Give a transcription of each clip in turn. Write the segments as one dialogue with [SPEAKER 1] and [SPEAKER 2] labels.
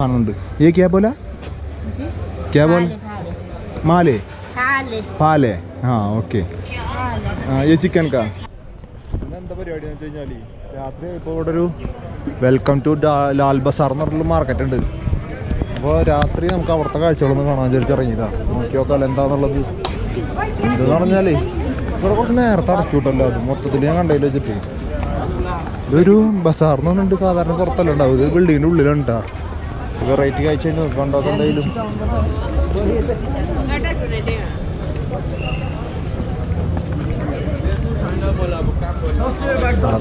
[SPEAKER 1] കാണുന്നുണ്ട്. ये क्या बोला? क्या बोल? माले പാലേ. ആ ഓക്കെ. ഈ ചിക്കൻ കാ എന്താ പരിപാടി എന്ന് വെച്ച് കഴിഞ്ഞാൽ രാത്രി ഇപ്പോൾ ഇവിടെ ഒരു വെൽക്കം ടു ലാൽ ബസാർ എന്ന് പറഞ്ഞൊരു മാർക്കറ്റ് ഉണ്ട്. അപ്പോൾ രാത്രി നമുക്ക് അവിടുത്തെ കാഴ്ചകളൊന്നും കാണാൻ വിചാരിച്ചിറങ്ങിയതാണ്. നോക്കി നോക്കാമല്ലോ എന്താണെന്നുള്ളത്. ഇതെന്ന് പറഞ്ഞാൽ ഇവിടെ കുറച്ച് നേരത്തെ അടക്കൂട്ടല്ലോ. അത് മൊത്തത്തിൽ ഞാൻ കണ്ടതിൽ വെച്ചിട്ട് ഇതൊരു ബസാർന്ന് പറഞ്ഞിട്ട് സാധാരണ പുറത്തല്ല ഉണ്ടാവും. ഇത് ബിൽഡിങ്ങിൻ്റെ ഉള്ളിലുണ്ടാ. വെറൈറ്റി കാഴ്ച നോക്കണ്ടോ എന്തായാലും.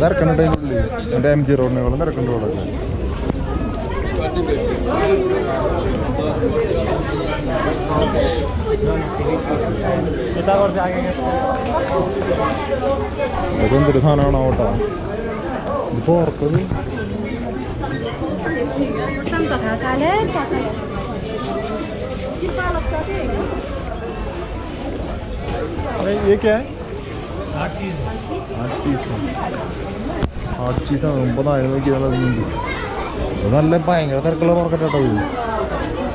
[SPEAKER 1] തിരക്കുന്നുണ്ട് അതിൻ്റെ ഉള്ളിൽ. എൻ്റെ MG റോഡിനേക്കാളും തിരക്കുണ്ട് ഇവിടെ. ഇതെന്തൊരു സാധനമാണോ കേട്ടോ ഇതിപ്പോൾ ഓർത്തത്. ये क्या है? ഹാർട്ട് ചീസാണ്. 90 നോക്കിയാലുണ്ട്. ഇത് നല്ല ഭയങ്കര തിരക്കുള്ള മാർക്കറ്റ് കേട്ടോ. ഇത്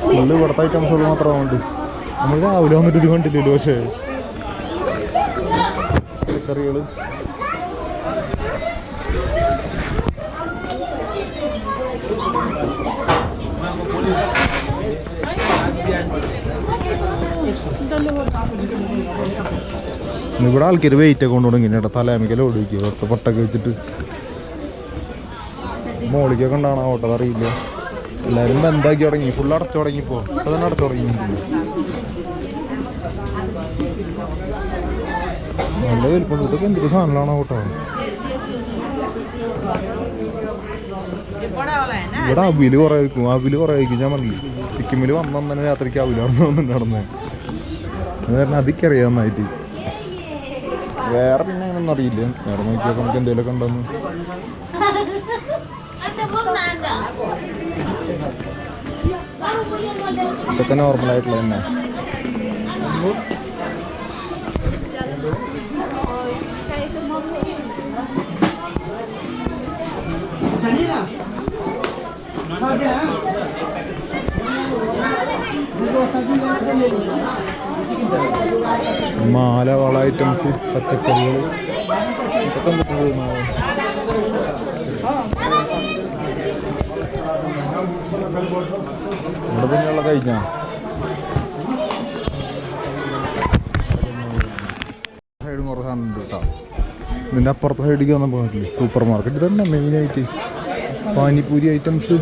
[SPEAKER 1] ഫുള്ള് ഇവിടുത്തെ ഐറ്റംസുകൾ മാത്രമുണ്ട്. നമ്മൾ രാവിലെ വന്നിട്ട് ഇത് കണ്ടില്ലല്ലോ. പക്ഷേ പച്ചക്കറികൾ ഇവിടെ ആൾക്കാർ വെയിറ്റ് ഒക്കെ കൊണ്ടുപോകണം. ഇങ്ങനെ തലേമിക്കല ഓടിക്കുക ഇവിടുത്തെ പൊട്ടൊക്കെ വെച്ചിട്ട്. മോളിക്കൊക്കെ ഉണ്ടാകണം ഓട്ടം അറിയില്ല. എല്ലാവരും ബന്ധാക്കി തുടങ്ങി. ഫുള്ള് അടച്ചു തുടങ്ങിയപ്പോൾ ഇപ്പം തന്നെ അടച്ചു തുടങ്ങി. നല്ല വലിപ്പം. ഇതൊക്കെ എന്തൊരു സാധനങ്ങളാണോ കേട്ടോ. ഇവിടെ അവില് കുറേ വയ്ക്കും. അവില് കുറേ വയ്ക്കും. ഞാൻ പറഞ്ഞില്ല സിക്കിമിൽ വന്ന തന്നെ രാത്രിക്ക് അവിലാണെന്ന് നടന്നത്. അത് കാരണം അതിക്കറിയാം നന്നായിട്ട്. വേറെ പിന്നെ അങ്ങനൊന്നും അറിയില്ല. വേറെ നോക്കിയാൽ നമുക്ക് എന്തെങ്കിലുമൊക്കെ ഉണ്ടെന്ന്. ഇതൊക്കെ നോർമലായിട്ടുള്ള തന്നെ. മാല വള ഐറ്റംസ് പച്ചക്കറികൾ ഇതൊക്കെ എന്തൊക്കെ ഇവിടെ തന്നെയുള്ള കഴിഞ്ഞാ. സൈഡും കുറേ സാധനം ഉണ്ട് കേട്ടോ. ഇതിൻ്റെ അപ്പുറത്തെ സൈഡിലേക്ക് വന്നപ്പോൾ പറ്റില്ലേ സൂപ്പർ മാർക്കറ്റ് തന്നെ മെയിനായിട്ട്. പാനിപ്പൂരി ഐറ്റംസ്.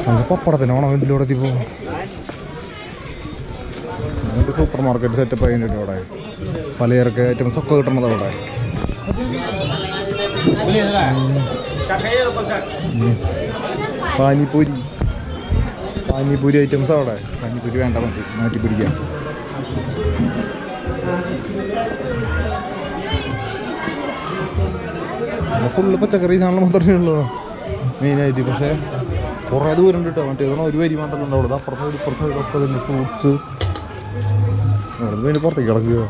[SPEAKER 1] നമുക്ക് പപ്പടത്തിന് ഓണം വീട്ടിലൂടെ എത്തിപ്പോൾ അങ്ങനത്തെ സൂപ്പർ മാർക്കറ്റ് സെറ്റപ്പ് ആയിട്ട് അവിടെ പലചരക്ക് ഐറ്റംസ് ഒക്കെ കിട്ടണത് അവിടെ. പാനിപ്പൂരി ഐറ്റംസ് അവിടെ. പാനിപ്പൂരി വേണ്ട മതി മാറ്റി പിടിക്കാം. ഫുള്ള് പച്ചക്കറി സാധനം മാത്രമേ ഉള്ളൂ മെയിനായിട്ട്. പക്ഷേ കുറേ ദൂരം ഉണ്ട് കേട്ടോ. മറ്റേ ഒരു വരി മാത്രമല്ല ഉണ്ടാവുള്ളൂ. അപ്പുറത്തെ ഇപ്പുറത്തെ ഒക്കെ തന്നെ ഫ്രൂട്ട്സ്. അവിടെ പിന്നെ പുറത്തേക്ക് കിടക്കുക.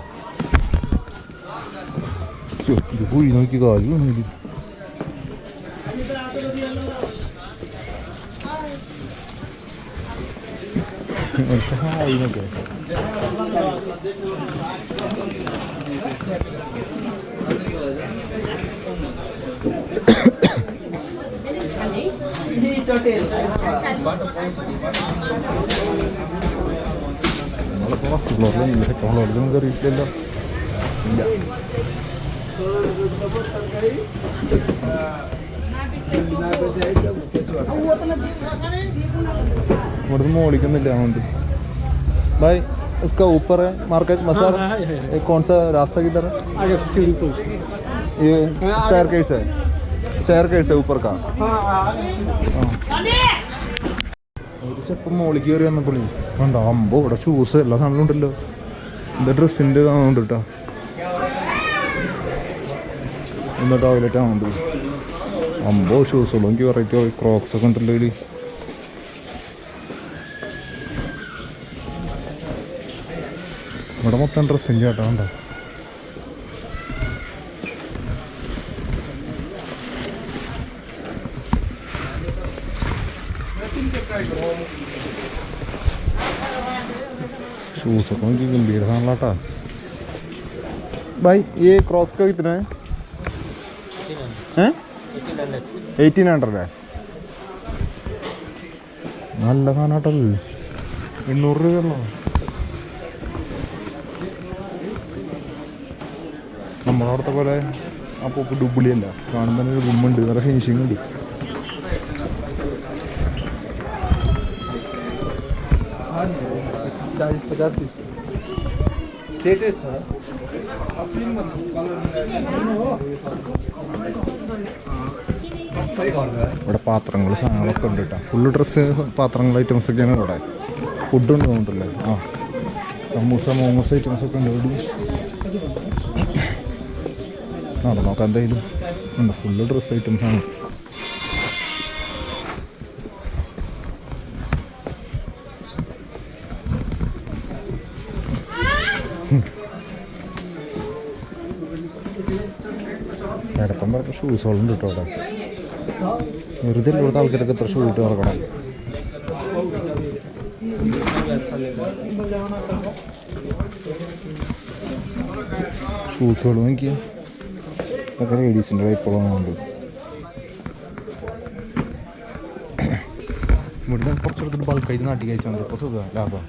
[SPEAKER 1] ഇത് കുഴി നോക്കി കാല് വന്നില്ല. ഹായിനൊക്കെ നമ്മളിപ്പോൾ ഫസ്റ്റ് ഫ്ലോറിലും സെക്കൻഡ് ഫ്ലോറിലും കയറിയിട്ടില്ലല്ലോ. ഇല്ല. ഇവിടുന്ന് മോളിക്കൊന്നുമില്ല. അതുകൊണ്ട് भाई इसका ऊपर है मार्केट मसार. कौन सा रास्ता किधर है? ये स्टेयरकेस है. स्टेयरकेस है ऊपर का. ഒരു ചെപ്പം മോളിക്ക് കയറി വന്നപ്പോളേ കണ്ടോ അമ്പോ ഇവിടെ ഷൂസ് എല്ലാ സാധനങ്ങളും ഉണ്ടല്ലോ. എന്താ ഡ്രസ്സിൻ്റെ കാണുന്നുണ്ട് കേട്ടോ. എന്താ ടോയ്ലറ്റ് ആവുന്നുണ്ട്. അമ്പോ ഷൂസുള്ളൂ. എനിക്ക് വെറൈറ്റി ക്രോക്സ് ഒക്കെ ഉണ്ടല്ലോ ഇതിൽ. ഇവിടെ മൊത്തം ഡ്രസ്സിൻ്റെ ചേട്ടാ ഉണ്ടോ. शूज़ को गंभीर सामलाटा भाई ये क्रॉस का कितना है 1800 है നല്ല സാധനമാട്ടത് 800 രൂപയുള്ളൂ നമ്മളവിടുത്തെ പോലെ അപ്പോൾ ഡുബിളിയല്ല കാണുമ്പോൾ ഒരു ഗുമ്മുണ്ട് നല്ല ഫിനിഷിംഗ് ഉണ്ട് ഇവിടെ പാത്രങ്ങൾ സാധനങ്ങളൊക്കെ ഉണ്ട് കേട്ടോ ഫുള്ള് ഡ്രസ്സ് പാത്രങ്ങൾ ഐറ്റംസൊക്കെയാണ് ഇവിടെ ഫുഡുണ്ട് തോന്നുന്നില്ലേ ആ സമൂസ മോമോസ് ഐറ്റംസൊക്കെ ഉണ്ട് ഇവിടെ നോക്കാം എന്തായാലും ഉണ്ട് ഫുള്ള് ഡ്രസ്സ് ഐറ്റംസാണ് ഇടത്തം പറഞ്ഞ ഷൂസുകളുണ്ട് കേട്ടോ അവിടെ വെറുതെ ഇവിടുത്തെ ആൾക്കാരൊക്കെ എത്ര ഷൂ ഇട്ട് നടക്കണം ഷൂസുകൾ നോക്കിയാൽ ഒക്കെ ലേഡീസിൻ്റെ വൈപ്പുകളുണ്ട് ഇവിടുന്ന് കുറച്ചെടുത്തിട്ട് ബൾക്കായിട്ട് നാട്ടിൽ കഴിച്ചാൽ മതി അപ്പോൾ സുഖം ലാഭം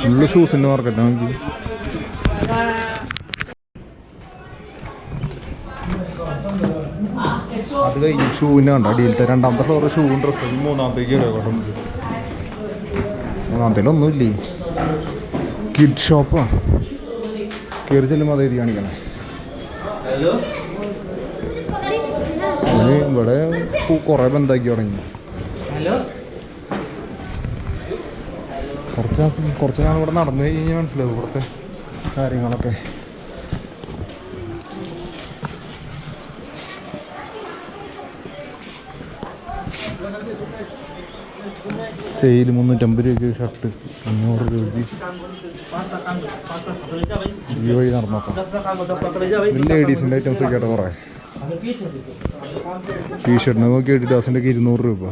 [SPEAKER 1] ഫുള്ള് ഷൂസിൻ്റെ മാർക്കറ്റാണ് നമുക്ക് അത് കഴിഞ്ഞ് ഷൂവിൻ്റെ കണ്ട അടിയിലത്തെ രണ്ടാമത്തെ ഫ്ലോർ ഷൂവും ഡ്രസ്സും മൂന്നാമത്തേക്ക് കയറിയോട്ടെ നമുക്ക് മൂന്നാമത്തേലൊന്നുമില്ലേ കിഡ് ഷോപ്പാ കയറി ചെല്ലുമ്പോൾ അതേ കാണിക്കണം ഇവിടെ കുറേ ബന്ധാക്കി തുടങ്ങി കുറച്ച് നാൾ ഇവിടെ നടന്നു കഴിഞ്ഞാൽ മനസ്സിലാവും ഇവിടുത്തെ കാര്യങ്ങളൊക്കെ സെയിൽ 350 രൂപയ്ക്ക് ഷർട്ട് 500 രൂപയ്ക്ക് ഈ വഴി നടന്നോക്കാം ലേഡീസിൻ്റെ ഐറ്റംസ് ഒക്കെ ആയിട്ട് കുറേ ടീഷർട്ടിന് നോക്കി അഡിഡാസിൻ്റെ 200 രൂപ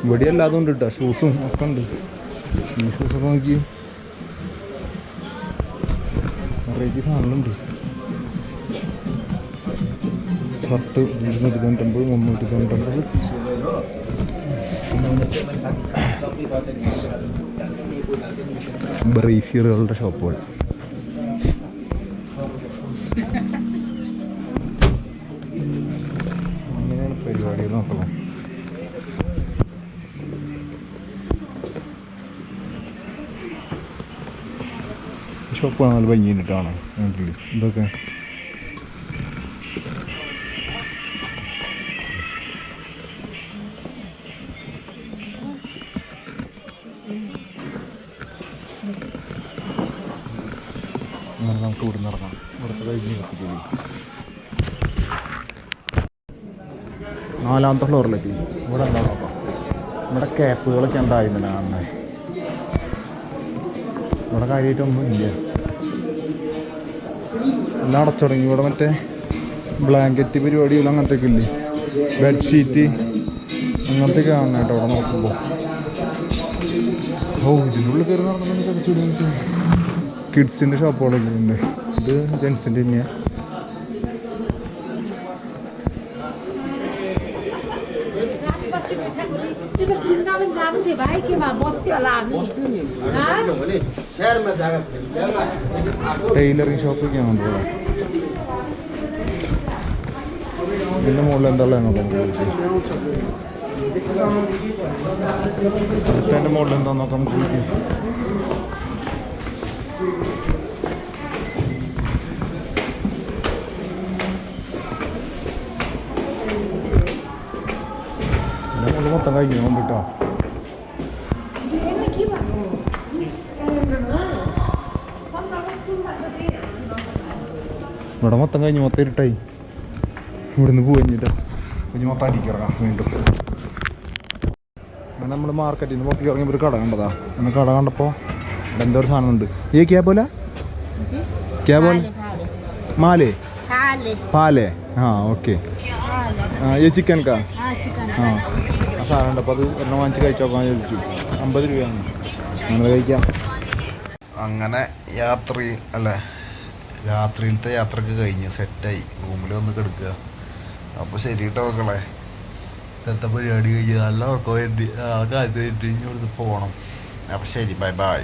[SPEAKER 1] ഇവിടെ അല്ലാതും ഉണ്ട് കേട്ടോ ഷൂസും ഒക്കെ ഉണ്ട് ഈ ഷൂസൊക്കെ നോക്കി വെറൈറ്റി സാധനങ്ങളുണ്ട് ഷർട്ട് 290 390 ബ്രേസിയറുകളുടെ ഷോപ്പുകൾ അങ്ങനെയാണ് പരിപാടികൾ നോക്കണം ഷോപ്പ് കാണാൻ ഭംഗിയിട്ടാണ് ഇതൊക്കെ അങ്ങനെ നമുക്ക് ഇവിടെ നടക്കാം ഇവിടുത്തെ കഴിഞ്ഞ് കത്തിക്കൂലി 4ാമത്തെ ഫ്ലോറിലെത്തി ഇവിടെ എന്താ നോക്കാം ഇവിടെ ക്യാപ്പുകളൊക്കെ ഉണ്ടായിരുന്നില്ല കാണുന്നത് ഇവിടെ കാര്യമായിട്ടൊന്നും ഇല്ല എല്ലാം അടച്ചു തുടങ്ങി ഇവിടെ മറ്റേ ബ്ലാങ്കറ്റ് പരിപാടികൾ അങ്ങനത്തെയൊക്കെ ഇല്ലേ ബെഡ്ഷീറ്റ് അങ്ങനത്തെയൊക്കെ കാണണം കേട്ടോ ഇവിടെ നോക്കുമ്പോൾ ഇതിനുള്ളിൽ കയറി നടന്നു കഴിച്ചു കിഡ്സിൻ്റെ ഷോപ്പുകളൊക്കെ ഉണ്ട് ഇത് ജെൻസിൻ്റെ തന്നെയാണ് ടൈലറിങ് ഷോപ്പൊക്കെയാണ് ഇവിടെ ഇതിൻ്റെ മുകളിൽ എന്താ ഉള്ളത് നോക്കാം അടുത്തതിൻ്റെ മുകളിൽ എന്താ നോക്കാം നമുക്ക് മൊത്തം കഴിഞ്ഞു കൊണ്ടിട്ടോ ഇവിടെ മൊത്തം കഴിഞ്ഞു മൊത്തം ഇരുട്ടായി ഇവിടുന്ന് പോയിട്ടോ കുഞ്ഞ് മൊത്തം അടിക്കിറങ്ങാം വീണ്ടും. അങ്ങനെ നമ്മൾ മാർക്കറ്റിൽ നിന്ന് പുറത്തേക്ക് ഇറങ്ങിയപ്പോൾ ഒരു കട കണ്ടതാ. അന്ന് കട കണ്ടപ്പോൾ ഇവിടെ എന്തോ ഒരു സാധനം ഉണ്ട്. ഈ ക്യാ പോലെ മാലേ പാലേ ഓക്കെ. ഈ ചിക്കൻ കാ ആ സാധനം ഉണ്ട്. അപ്പോൾ അത് ഒരെണ്ണം വാങ്ങിച്ച് കഴിച്ച് നോക്കാൻ ചോദിച്ചു. 50 രൂപയാണ്. നമ്മൾ കഴിക്കാം. അങ്ങനെ രാത്രിയിലത്തെ യാത്രക്ക് കഴിഞ്ഞ് സെറ്റായി റൂമിൽ വന്ന് കിടക്കുക. അപ്പോൾ ശരി കേട്ടോ മക്കളെ, ഇന്നത്തെ പരിപാടി കഴിഞ്ഞ് നല്ല ഉറക്കം വേണ്ടി കാലത്ത് കഴിഞ്ഞ് ഇവിടുന്ന് പോകണം. അപ്പോൾ ശരി, ബൈ ബൈ.